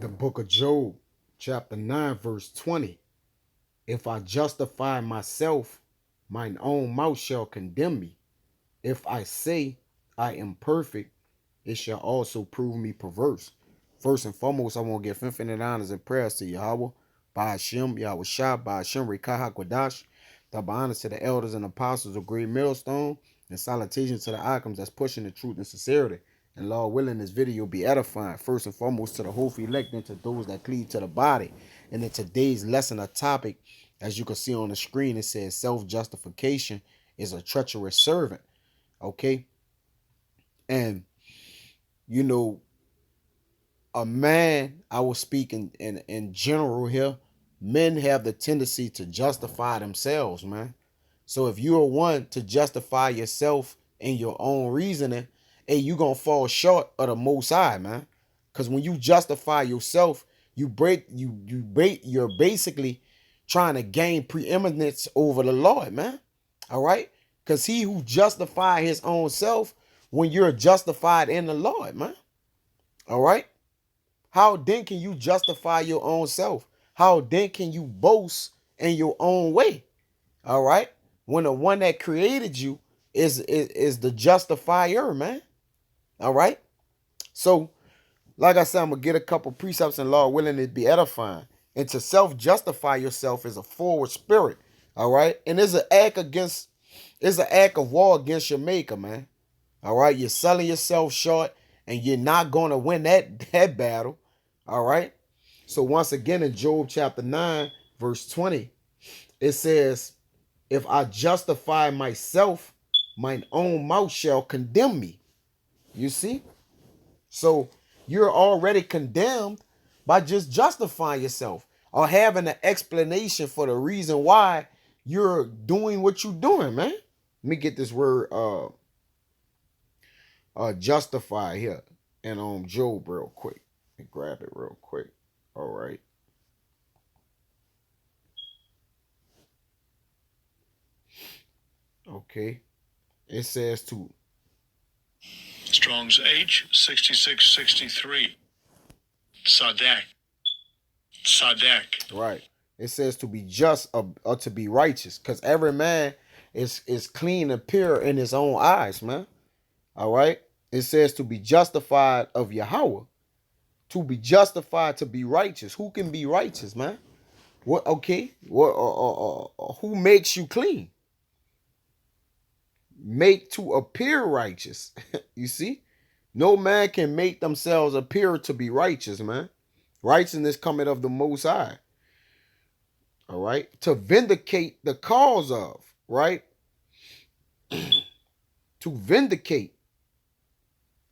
The book of Job, chapter 9, verse 20. If I justify myself, mine own mouth shall condemn me. If I say I am perfect, it shall also prove me perverse. First and foremost, I want to give infinite honors and prayers to Yahweh, by Hashem, Yahweh Shah, by Hashem, Rekah HaKodash. Double honors to the elders and apostles of Great Millstone, and salutations to the icons that's pushing the truth and sincerity. And Lord willing, this video will be edifying, first and foremost to the hopeful elect and to those that cleave to the body. And in today's lesson, a topic, as you can see on the screen, it says self-justification is a treacherous servant. Okay? And, you know, a man, I will speak in general here, men have the tendency to justify themselves, man. So if you are one to justify yourself in your own reasoning, hey, you gonna fall short of the Most High, man. Because when you justify yourself, you're basically trying to gain preeminence over the Lord, man. All right? Because he who justify his own self, when you're justified in the Lord, man. All right? How then can you justify your own self? How then can you boast in your own way? All right? When the one that created you is the justifier, man. All right? So, like I said, I'm going to get a couple precepts and Lord willing it be edifying. And to self-justify yourself is a forward spirit. All right? And it's an act of war against your maker, man. All right? You're selling yourself short and you're not going to win that battle. All right? So once again in Job chapter 9, verse 20, it says, if I justify myself, mine own mouth shall condemn me. You see? So you're already condemned by just justifying yourself or having an explanation for the reason why you're doing what you're doing, man. Let me get this word justify here and Job real quick. And grab it real quick. All right. Okay. It says to Strong's H6663. Sadak. Right. It says to be just or to be righteous. Because every man is clean and pure in his own eyes, man. All right. It says to be justified of Yahweh. To be justified, to be righteous. Who can be righteous, man? What? Okay. What? Who makes you clean? Make to appear righteous. You see? No man can make themselves appear to be righteous, man. Righteousness cometh of the Most High. All right? To vindicate the cause of, right? To vindicate.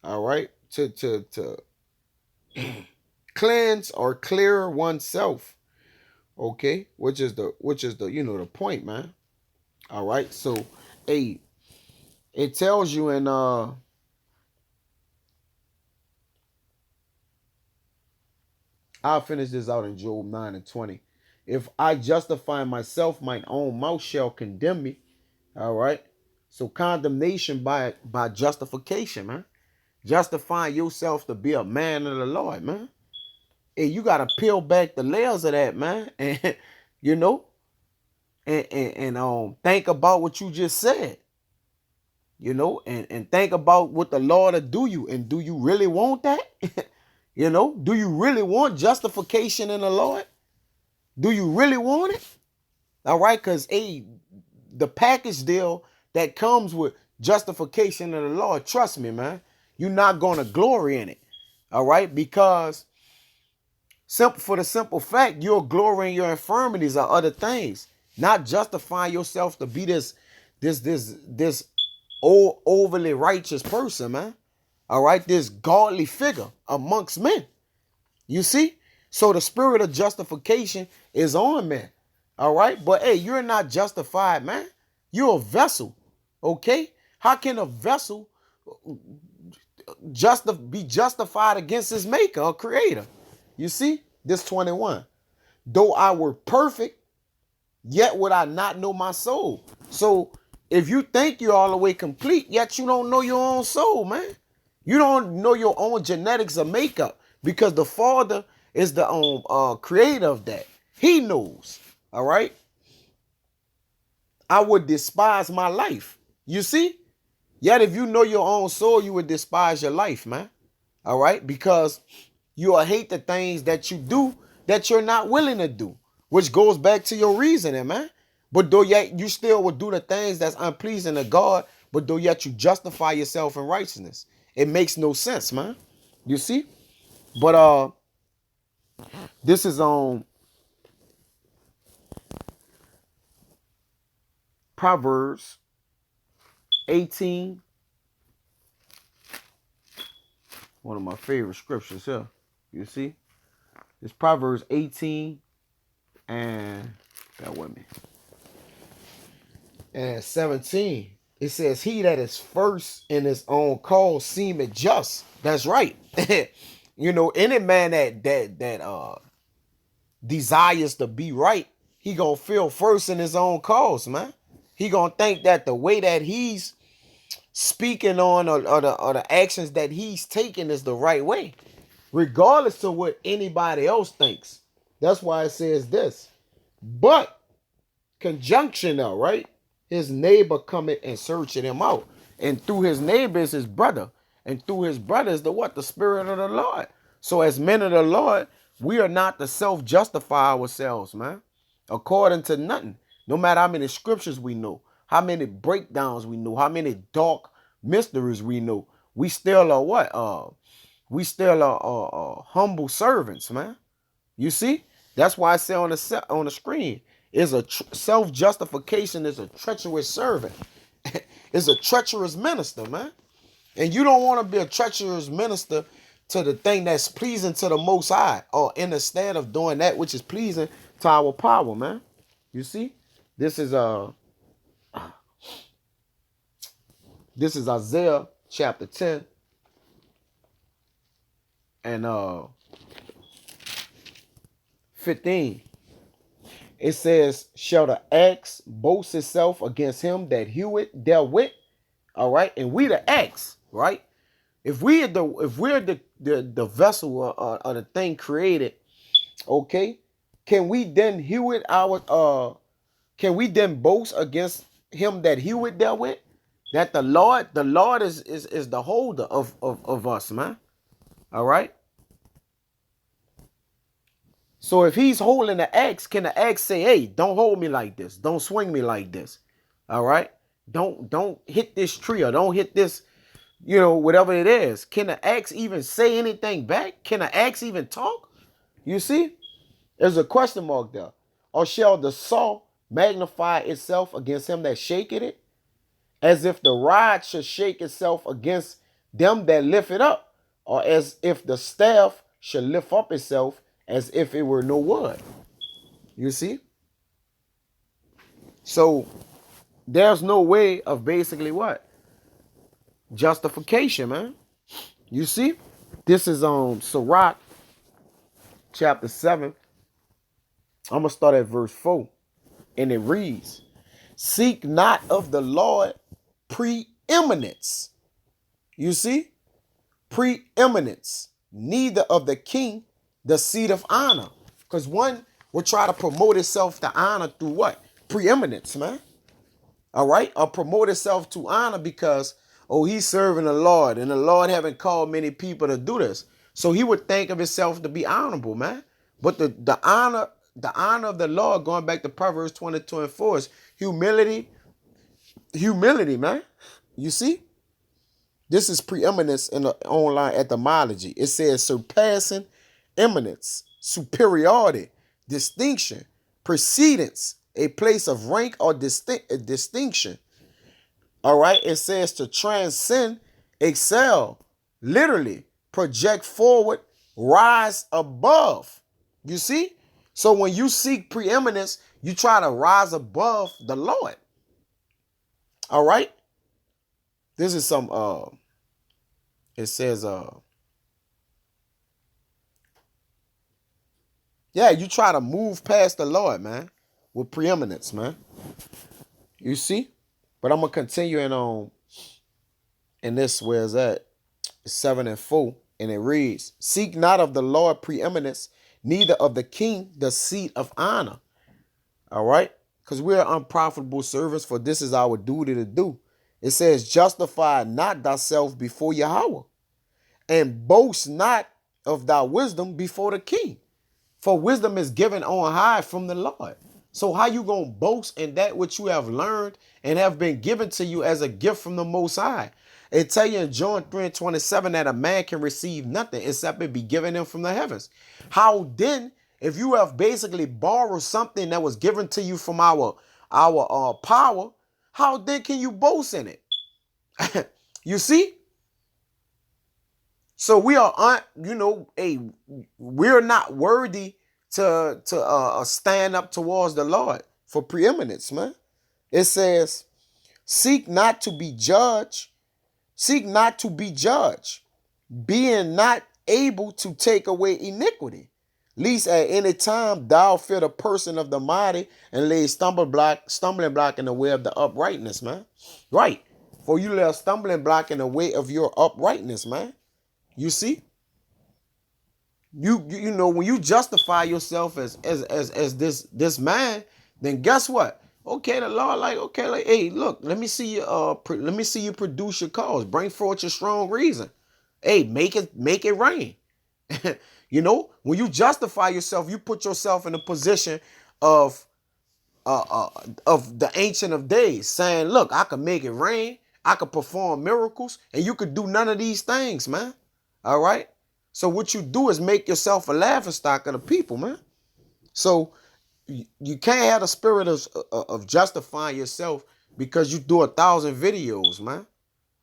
All right? To cleanse or clear oneself. Okay? Which is the the point, man. All right? So, hey, it tells you in I'll finish this out in Job 9 and 20. If I justify myself, mine own mouth shall condemn me. All right. So condemnation by justification, man. Justifying yourself to be a man of the Lord, man. Hey, you gotta peel back the layers of that, man. And you know, and think about what you just said. You know, and think about what the Lord will do you. And do you really want that? You know, do you really want justification in the Lord? Do you really want it? All right, because the package deal that comes with justification in the Lord, trust me, man, you're not going to glory in it. All right, because for the simple fact, you're glorying your infirmities or other things, not justifying yourself to be this overly righteous person, man. All right, this godly figure amongst men. You see? So the spirit of justification is on men. All right, but hey, you're not justified, man. You're a vessel. Okay? How can a vessel be justified against his maker or creator? You see? This 21. Though I were perfect, yet would I not know my soul. So if you think you're all the way complete, yet you don't know your own soul, man. You don't know your own genetics or makeup because the Father is the creator of that. He knows. All right. I would despise my life. You see? Yet if you know your own soul, you would despise your life, man. All right? Because you will hate the things that you do that you're not willing to do, which goes back to your reasoning, man. But though yet you still will do the things that's unpleasing to God, but though yet you justify yourself in righteousness. It makes no sense, man. You see? But this is on Proverbs 18. One of my favorite scriptures here. You see? It's Proverbs 18 and bear with me. And 17. It says, he that is first in his own cause seemeth just. That's right. You know, any man that desires to be right, he gonna feel first in his own cause, man. He gonna think that the way that he's speaking on or the actions that he's taking is the right way, regardless of what anybody else thinks. That's why it says this. But conjunction though, right? His neighbor cometh and searching him out. And through his neighbor is his brother. And through his brother is the what? The Spirit of the Lord. So as men of the Lord, we are not to self-justify ourselves, man. According to nothing. No matter how many scriptures we know, how many breakdowns we know, how many dark mysteries we know, we still are what? We still are humble servants, man. You see? That's why I say on the screen, is a self-justification is a treacherous servant. It's a treacherous minister, man. And you don't want to be a treacherous minister to the thing that's pleasing to the Most High, or instead of doing that which is pleasing to our power, man. You see? This is Isaiah chapter 10 and 15. It says, shall the axe boast itself against him that hew it therewith? All right, and we the axe, right? If we're the vessel or the thing created, okay, can we then hew it can we then boast against him that hew it therewith? That the Lord is the holder of us, man. All right. So if he's holding the axe, can the axe say, hey, don't hold me like this. Don't swing me like this. All right. Don't hit this tree or don't hit this, whatever it is. Can the axe even say anything back? Can the axe even talk? You see? There's a question mark there. Or shall the saw magnify itself against him that shaketh it? As if the rod should shake itself against them that lift it up, or as if the staff should lift up itself as if it were no wood. You see? So there's no way of basically what? Justification, man. You see? This is Sirach chapter 7. I'm going to start at verse 4. And it reads, seek not of the Lord preeminence. You see? Preeminence. Neither of the king the seat of honor. Because one will try to promote itself to honor through what? Preeminence, man. All right? Or promote itself to honor because, oh, he's serving the Lord. And the Lord haven't called many people to do this. So he would think of himself to be honorable, man. But the honor of the Lord, going back to Proverbs 22:4, is humility. Humility, man. You see? This is preeminence in the online etymology. It says surpassing, eminence, superiority, distinction, precedence, a place of rank or distinction. All right. It says to transcend, excel, literally project forward, rise above. You see? So when you seek preeminence, you try to rise above the Lord. All right. This is some, it says, yeah, you try to move past the Lord, man, with preeminence, man. You see? But I'm going to continue in this, where it's at 7 and 4, and it reads, seek not of the Lord preeminence neither of the king the seat of honor. All right? Because we're unprofitable servants, for this is our duty to do. It says, justify not thyself before Yahweh, and boast not of thy wisdom before the king. For wisdom is given on high from the Lord. So how you gonna boast in that which you have learned and have been given to you as a gift from the Most High? It tell you in John 3:27 that a man can receive nothing except it be given him from the heavens. How then, if you have basically borrowed something that was given to you from our power, how then can you boast in it? You see? So we are, we're not worthy to stand up towards the Lord for preeminence, man. It says, seek not to be judged, seek not to be judged, being not able to take away iniquity, lest at any time thou fear the person of the mighty and lay stumbling block in the way of the uprightness, man. Right. For you lay a stumbling block in the way of your uprightness, man. You see? You know, when you justify yourself as this man, then guess what? Okay, the Lord like, hey, look, let me see you let me see you produce your cause, bring forth your strong reason. Hey, make it rain. You know, when you justify yourself, you put yourself in a position of of the Ancient of Days, saying, look, I can make it rain, I could perform miracles, and you could do none of these things, man. All right. So what you do is make yourself a laughingstock of the people, man. So you can't have the spirit of justifying yourself because you do 1,000 videos, man.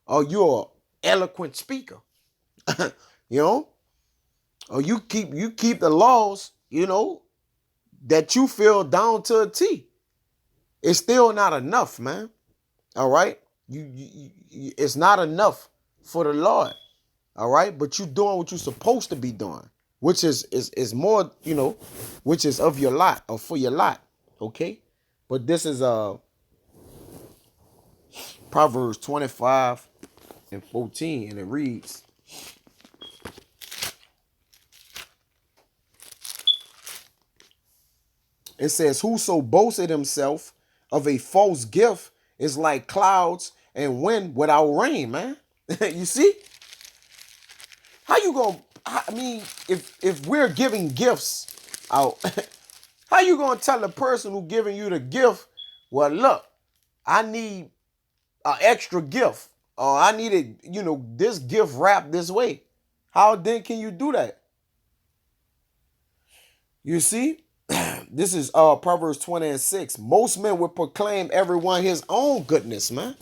Or you're an eloquent speaker, you know. Or you keep the laws, that you feel down to a T. It's still not enough, man. All right, it's not enough for the Lord. All right, but you doing what you're supposed to be doing, which is more, which is of your lot or for your lot. Okay, but this is Proverbs 25:14, and it reads, it says, whoso boasted himself of a false gift is like clouds and wind without rain, man. You see? How you gonna, I mean, if we're giving gifts out, how you gonna tell the person who giving you the gift, well, look, I need an extra gift, or I needed, this gift wrapped this way. How then can you do that? You see? This is Proverbs 20:6. Most men will proclaim everyone his own goodness, man.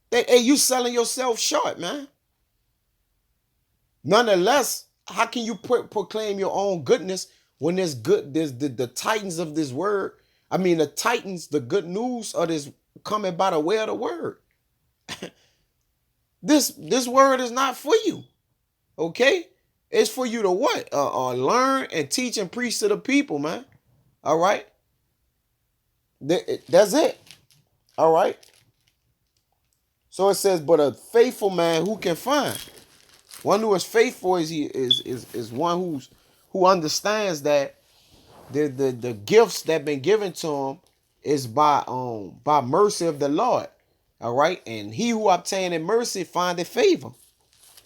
Hey, you selling yourself short, man. Nonetheless, how can you proclaim your own goodness when there's the titans of this word? I mean, the titans, the good news of this coming by the way of the word. This word is not for you, okay? It's for you to what? Learn and teach and preach to the people, man. All right, that's it. All right. So it says, but a faithful man who can find? One who is faithful is one who understands that the gifts that been given to him is by mercy of the Lord. All right. And he who obtaineth mercy findeth favor.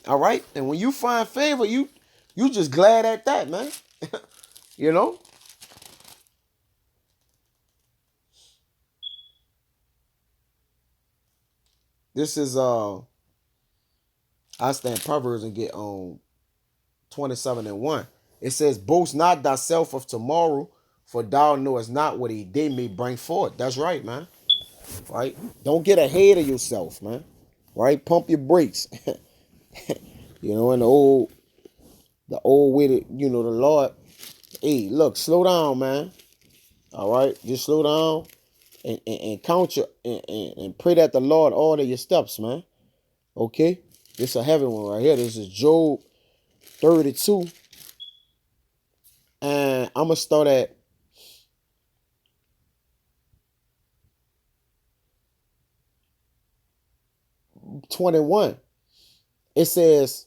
All right. And when you find favor, you just glad at that, man. you know. This is I stand Proverbs and get on 27:1. It says, boast not thyself of tomorrow, for thou knowest not what a day may bring forth. That's right, man. Right? Don't get ahead of yourself, man. Right? Pump your brakes. And the old way that, the Lord, hey, look, slow down, man. All right? Just slow down and count your and pray that the Lord order your steps, man. Okay? This is a heavy one right here. This is Job 32. And I'm gonna start at 21. It says,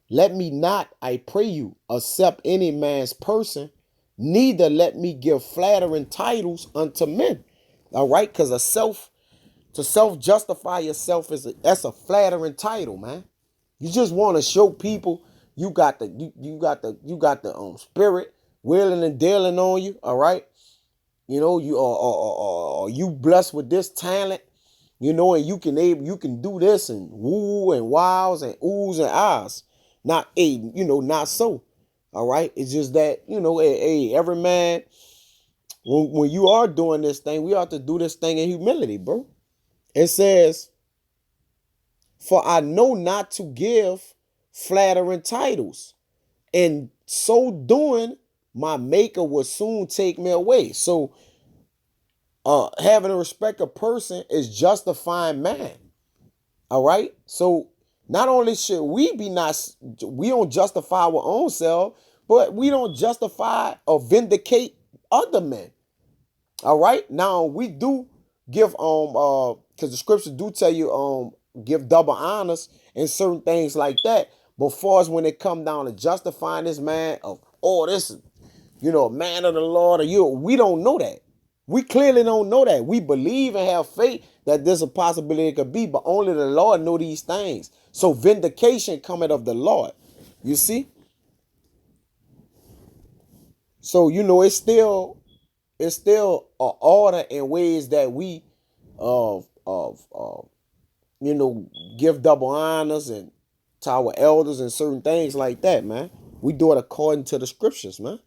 Let me not, I pray you, accept any man's person, neither let me give flattering titles unto men. All right, because to self-justify yourself that's a flattering title, man. You just want to show people you got the spirit willing and dealing on you. All right, you are you blessed with this talent, and you can do this and woo and wows and oohs and ahs. Not so. All right, it's just that hey, every man, when you are doing this thing, we ought to do this thing in humility, bro. It says, "For I know not to give flattering titles, and so doing, my maker will soon take me away." So having a respect of person is justifying man. All right. So not only should we don't justify our own self, but we don't justify or vindicate other men. All right. Now we do give because the scriptures do tell you give double honors and certain things like that. But far as when it come down to justifying this man of this is a man of the Lord, or we don't know that. We clearly don't know that. We believe and have faith that there's a possibility it could be, but only the Lord know these things. So vindication cometh of the Lord. You see? So it's still an order in ways that we give double honors and to our elders and certain things like that, man. We do it according to the scriptures, man.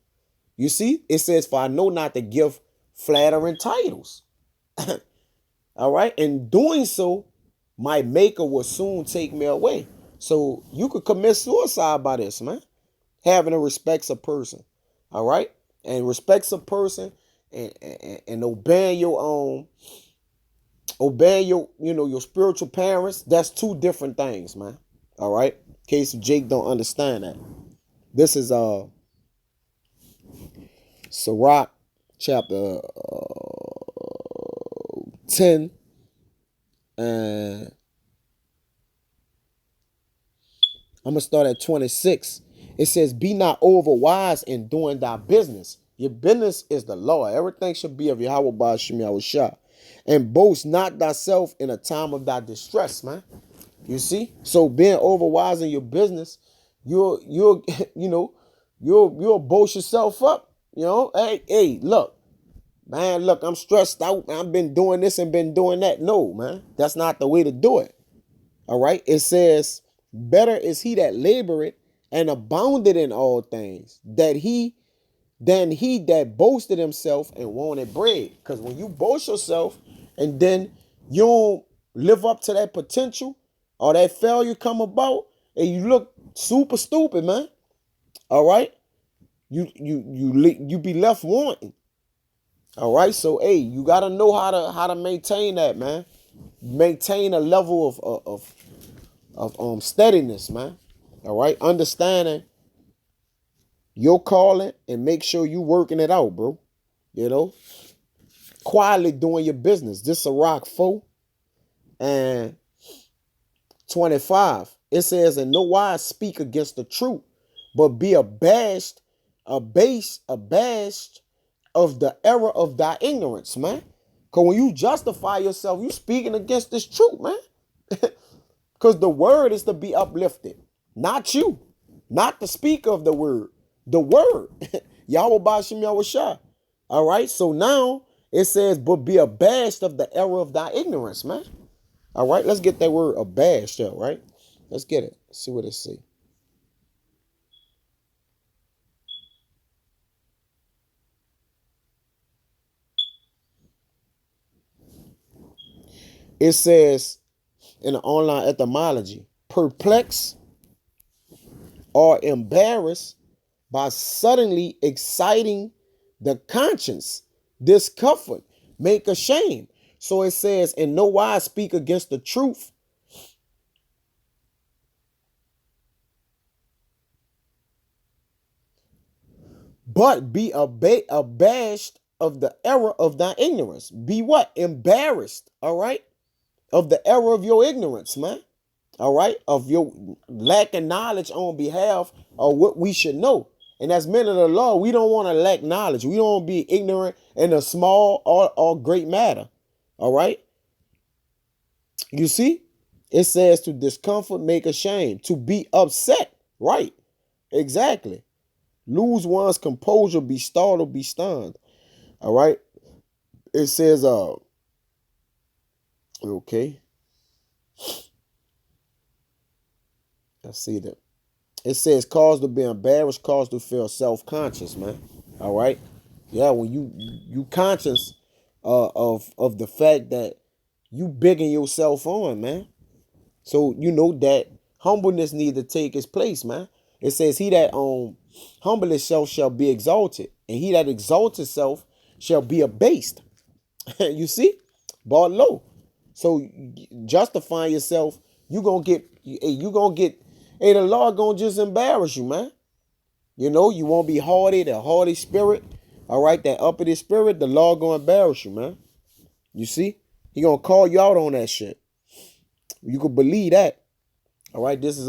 You see, it says, "For I know not to give flattering titles." All right. In doing so, my maker will soon take me away. So you could commit suicide by this, man. Having a respects a person. All right. And respects a person and obeying your spiritual parents. That's two different things, man. All right. In case Jake don't understand that. This is Sirach chapter 10 and I'm going to start at 26. It says, "Be not overwise in doing thy business. Your business is the Lord. Everything should be of Yahweh Ba'ashim Yahushua. And boast not thyself in a time of thy distress," man. You see? So being overwise in your business, you'll you'll boast yourself up. Hey, look, man, look, I'm stressed out. I've been doing this and been doing that. No, man, that's not the way to do it. All right. It says, "Better is he that laboreth and abounded in all things, than he that boasted himself and wanted bread." Because when you boast yourself and then you don't live up to that potential or that failure come about, and you look super stupid, man. All right. You be left wanting. All right. So hey, you gotta know how to maintain that, man. Maintain a level of steadiness, man. All right, understanding your calling and make sure you working it out, bro. Quietly doing your business. This is a rock 4 and 25. It says, "And no wise speak against the truth, but be abashed of the error of thy ignorance," man. Because when you justify yourself, you speaking against this truth, man. Because the word is to be uplifted, not you, not the speaker of the word, the word. Yahweh Bashim Yahushua. All right. So now it says, "But be abashed of the error of thy ignorance," man. All right. Let's get that word abashed up, right? Let's get it. See what it say. It says in the online etymology, perplexed or embarrassed by suddenly exciting the conscience, discomfort, make ashamed. So it says, "In no wise speak against the truth, but be abashed of the error of thy ignorance." Be what? Embarrassed, all right? Of the error of your ignorance, man. all right, of your lack of knowledge on behalf of what we should know. And as men of the law, we don't want to lack knowledge. We don't want to be ignorant in a small or great matter. All right. You see, it says to discomfort, make ashamed, to be upset. Right. Exactly. Lose one's composure, be startled, be stunned. All right. It says, okay. Let's see that. It says cause to be embarrassed, cause to feel self-conscious, man. All right. Yeah, when you conscious of the fact that you bigging yourself on, man. So you know that humbleness need to take its place, man. It says he that humble himself shall be exalted, and he that exalts himself shall be abased. You see? Brought low. So justifying yourself, hey, the Lord gonna just embarrass you, man. You know, you won't be haughty, the haughty spirit. All right, that uppity spirit, the Lord gonna embarrass you, man. You see? He gonna call you out on that shit. You could believe that. All right, this is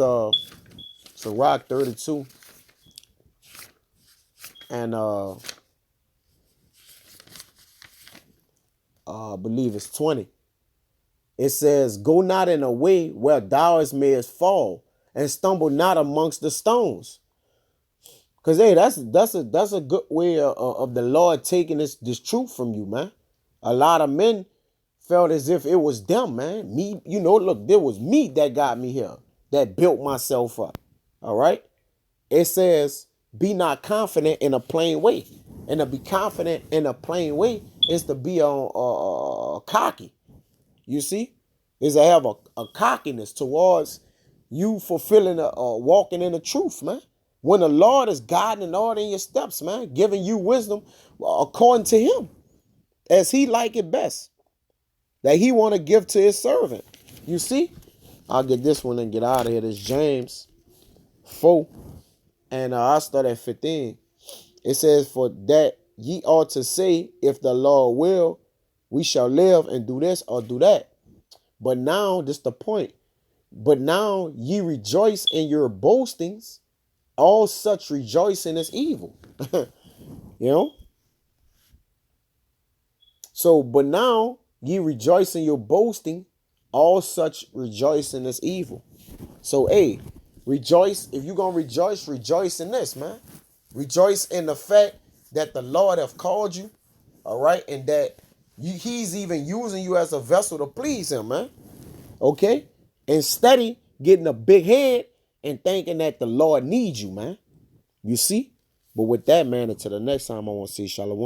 Sirach 32. And I believe it's 20. It says, go not in a way where thou mayest fall, and stumble not amongst the stones. Cause hey, that's a good way of the Lord taking this truth from you, man. A lot of men felt as if it was them, man. Me, you know, look, there was me that got me here, that built myself up. All right. It says, be not confident in a plain way. And to be confident in a plain way is to be cocky. You see? Is to have a cockiness towards you fulfilling walking in the truth, man. When the Lord is guiding and ordering your steps, man, giving you wisdom according to him, as he like it best, that he want to give to his servant. You see? I'll get this one and get out of here. This James 4. And I'll start at 15. It says, for that ye ought to say, if the Lord will, we shall live and do this or do that. But now, this is the point. But now ye rejoice in your boastings. All such rejoicing is evil. You know? So, but now ye rejoice in your boasting. All such rejoicing is evil. So, hey, rejoice. If you're going to rejoice, rejoice in this, man. Rejoice in the fact that the Lord have called you, all right? And that he's even using you as a vessel to please him, man. Okay? And steady getting a big head and thinking that the Lord needs you, man. You see? But with that, man, until the next time, I want to say shalom.